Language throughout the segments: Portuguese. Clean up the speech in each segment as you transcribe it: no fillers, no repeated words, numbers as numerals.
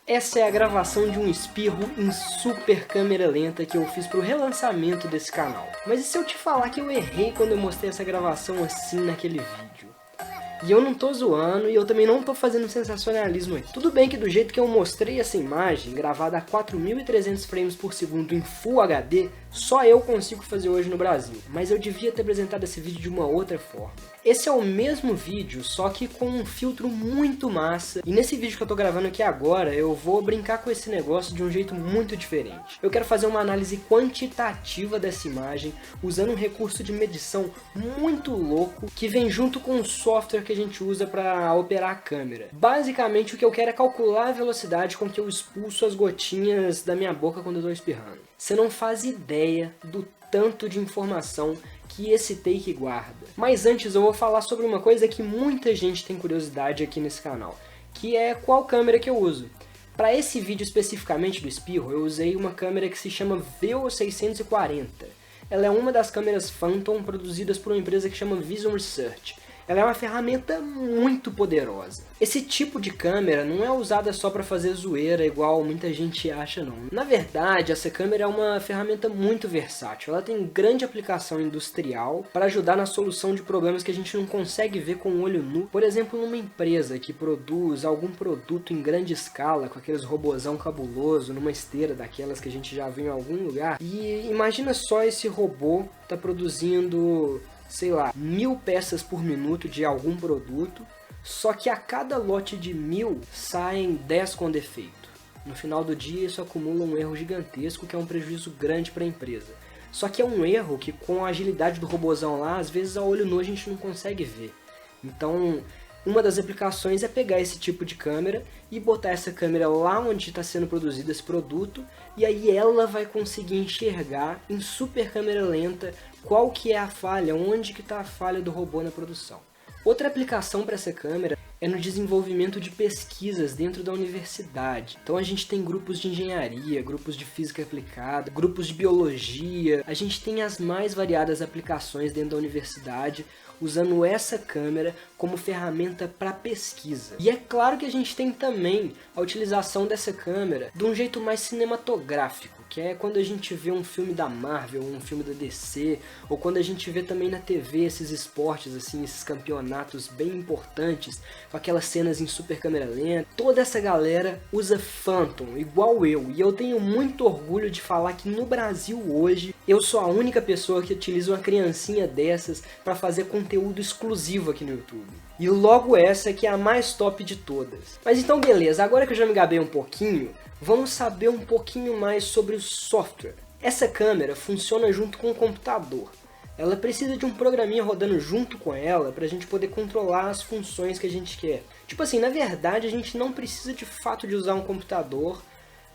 Essa é a gravação de um espirro em super câmera lenta que eu fiz pro relançamento desse canal. Mas e se eu te falar que eu errei quando eu mostrei essa gravação assim naquele vídeo? E eu não tô zoando e eu também não tô fazendo sensacionalismo aqui. Tudo bem que do jeito que eu mostrei essa imagem, gravada a 4.300 frames por segundo em Full HD, só eu consigo fazer hoje no Brasil. Mas eu devia ter apresentado esse vídeo de uma outra forma. Esse é o mesmo vídeo, só que com um filtro muito massa. E nesse vídeo que eu tô gravando aqui agora, eu vou brincar com esse negócio de um jeito muito diferente. Eu quero fazer uma análise quantitativa dessa imagem, usando um recurso de medição muito louco, que vem junto com o software que a gente usa para operar a câmera. Basicamente, o que eu quero é calcular a velocidade com que eu expulso as gotinhas da minha boca quando eu tô espirrando. Você não faz ideia do tanto de informação que esse take guarda. Mas antes eu vou falar sobre uma coisa que muita gente tem curiosidade aqui nesse canal, que é qual câmera que eu uso. Para esse vídeo especificamente do espirro, eu usei uma câmera que se chama VO640. Ela é uma das câmeras Phantom produzidas por uma empresa que chama Vision Research. Ela é uma ferramenta muito poderosa. Esse tipo de câmera não é usada só para fazer zoeira, igual muita gente acha não. Na verdade, essa câmera é uma ferramenta muito versátil. Ela tem grande aplicação industrial para ajudar na solução de problemas que a gente não consegue ver com o olho nu. Por exemplo, numa empresa que produz algum produto em grande escala, com aqueles robozão cabuloso, numa esteira daquelas que a gente já viu em algum lugar. E imagina só esse robô tá produzindo, sei lá, 1000 peças por minuto de algum produto, só que a cada lote de 1000 saem 10 com defeito. No final do dia isso acumula um erro gigantesco que é um prejuízo grande para a empresa. Só que é um erro que com a agilidade do robozão lá, às vezes a olho nu a gente não consegue ver. Então, uma das aplicações é pegar esse tipo de câmera e botar essa câmera lá onde está sendo produzido esse produto, e aí ela vai conseguir enxergar em super câmera lenta qual que é a falha, onde que está a falha do robô na produção. Outra aplicação para essa câmera é no desenvolvimento de pesquisas dentro da universidade. Então a gente tem grupos de engenharia, grupos de física aplicada, grupos de biologia. A gente tem as mais variadas aplicações dentro da universidade, usando essa câmera como ferramenta para pesquisa. E é claro que a gente tem também a utilização dessa câmera de um jeito mais cinematográfico, que é quando a gente vê um filme da Marvel, um filme da DC, ou quando a gente vê também na TV esses esportes, assim, esses campeonatos bem importantes, com aquelas cenas em super câmera lenta. Toda essa galera usa Phantom, igual eu, e eu tenho muito orgulho de falar que no Brasil hoje, eu sou a única pessoa que utiliza uma criancinha dessas para fazer conteúdo exclusivo aqui no YouTube. E logo essa que é a mais top de todas. Mas então beleza, agora que eu já me gabei um pouquinho, vamos saber um pouquinho mais sobre o software. Essa câmera funciona junto com o computador. Ela precisa de um programinha rodando junto com ela para a gente poder controlar as funções que a gente quer. Tipo assim, na verdade a gente não precisa de fato de usar um computador,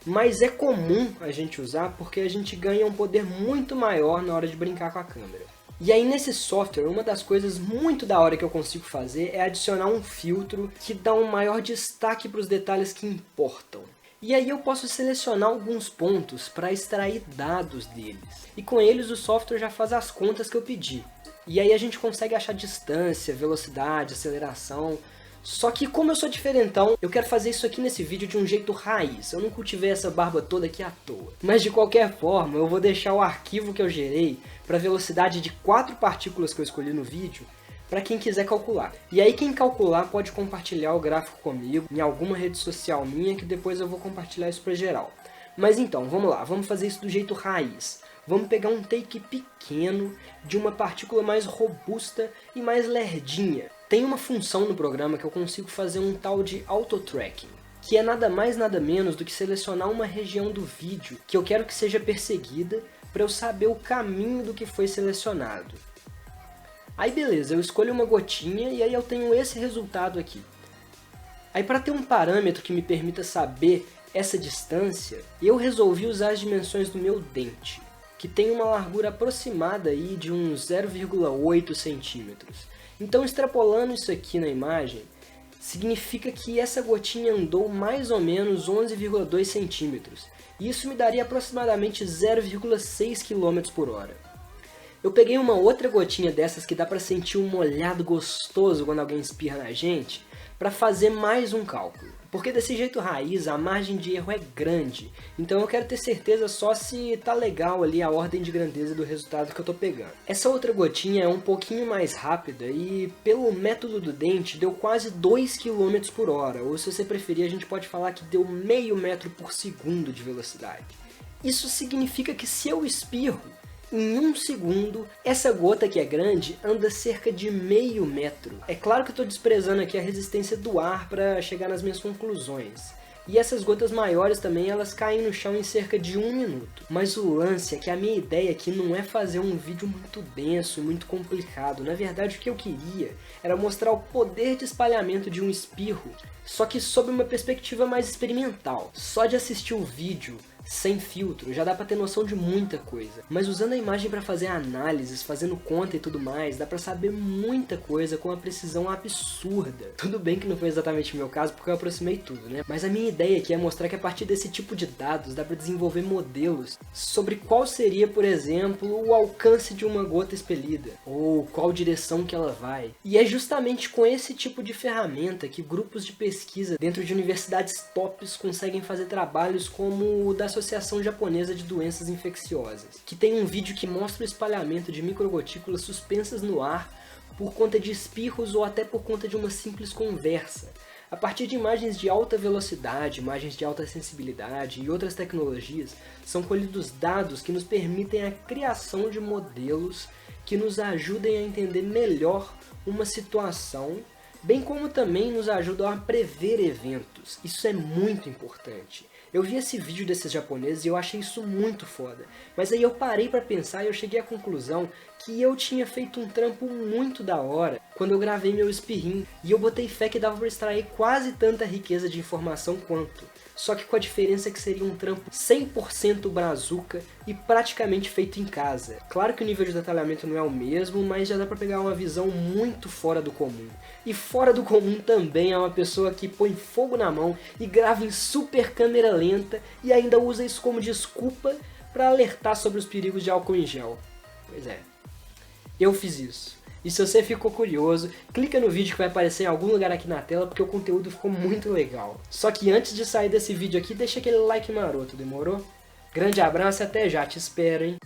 mas é comum a gente usar porque a gente ganha um poder muito maior na hora de brincar com a câmera. E aí nesse software, uma das coisas muito da hora que eu consigo fazer é adicionar um filtro que dá um maior destaque para os detalhes que importam. E aí eu posso selecionar alguns pontos para extrair dados deles. E com eles o software já faz as contas que eu pedi. E aí a gente consegue achar distância, velocidade, aceleração. Só que como eu sou diferentão, eu quero fazer isso aqui nesse vídeo de um jeito raiz. Eu não cultivei essa barba toda aqui à toa. Mas de qualquer forma, eu vou deixar o arquivo que eu gerei para a velocidade de 4 partículas que eu escolhi no vídeo, para quem quiser calcular. E aí quem calcular pode compartilhar o gráfico comigo em alguma rede social minha, que depois eu vou compartilhar isso para geral. Mas então, vamos lá, vamos fazer isso do jeito raiz. Vamos pegar um take pequeno de uma partícula mais robusta e mais lerdinha. Tem uma função no programa que eu consigo fazer um tal de auto-tracking, que é nada mais nada menos do que selecionar uma região do vídeo que eu quero que seja perseguida para eu saber o caminho do que foi selecionado. Aí beleza, eu escolho uma gotinha e aí eu tenho esse resultado aqui. Aí para ter um parâmetro que me permita saber essa distância, eu resolvi usar as dimensões do meu dente, que tem uma largura aproximada aí de uns 0,8 centímetros. Então extrapolando isso aqui na imagem, significa que essa gotinha andou mais ou menos 11,2 centímetros. E isso me daria aproximadamente 0,6 km por hora. Eu peguei uma outra gotinha dessas que dá para sentir um molhado gostoso quando alguém espirra na gente, para fazer mais um cálculo. Porque desse jeito raiz, a margem de erro é grande. Então eu quero ter certeza só se tá legal ali a ordem de grandeza do resultado que eu tô pegando. Essa outra gotinha é um pouquinho mais rápida e pelo método do dente deu quase 2 km por hora. Ou se você preferir, a gente pode falar que deu meio metro por segundo de velocidade. Isso significa que se eu espirro, em 1 segundo, essa gota que é grande anda cerca de meio metro. É claro que eu estou desprezando aqui a resistência do ar para chegar nas minhas conclusões. E essas gotas maiores também, elas caem no chão em cerca de 1 minuto. Mas o lance é que a minha ideia aqui não é fazer um vídeo muito denso, muito complicado. Na verdade, o que eu queria era mostrar o poder de espalhamento de um espirro, só que sob uma perspectiva mais experimental. Só de assistir o vídeo sem filtro, já dá pra ter noção de muita coisa. Mas usando a imagem pra fazer análises, fazendo conta e tudo mais, dá pra saber muita coisa com uma precisão absurda. Tudo bem que não foi exatamente o meu caso, porque eu aproximei tudo, né? Mas a minha ideia aqui é mostrar que a partir desse tipo de dados, dá pra desenvolver modelos sobre qual seria, por exemplo, o alcance de uma gota expelida, ou qual direção que ela vai. E é justamente com esse tipo de ferramenta que grupos de pesquisa dentro de universidades tops conseguem fazer trabalhos como o da Associação Japonesa de Doenças Infecciosas, que tem um vídeo que mostra o espalhamento de microgotículas suspensas no ar por conta de espirros ou até por conta de uma simples conversa. A partir de imagens de alta velocidade, imagens de alta sensibilidade e outras tecnologias, são colhidos dados que nos permitem a criação de modelos que nos ajudem a entender melhor uma situação, bem como também nos ajudam a prever eventos. Isso é muito importante. Eu vi esse vídeo desses japoneses e eu achei isso muito foda. Mas aí eu parei pra pensar e eu cheguei à conclusão que eu tinha feito um trampo muito da hora quando eu gravei meu espirrinho. E eu botei fé que dava pra extrair quase tanta riqueza de informação quanto. Só que com a diferença que seria um trampo 100% brazuca e praticamente feito em casa. Claro que o nível de detalhamento não é o mesmo, mas já dá pra pegar uma visão muito fora do comum. E fora do comum também é uma pessoa que põe fogo na mão e grava em super câmera lenta e ainda usa isso como desculpa pra alertar sobre os perigos de álcool em gel. Pois é, eu fiz isso. E se você ficou curioso, clica no vídeo que vai aparecer em algum lugar aqui na tela, porque o conteúdo ficou muito legal. Só que antes de sair desse vídeo aqui, deixa aquele like maroto, demorou? Grande abraço e até já, te espero, hein?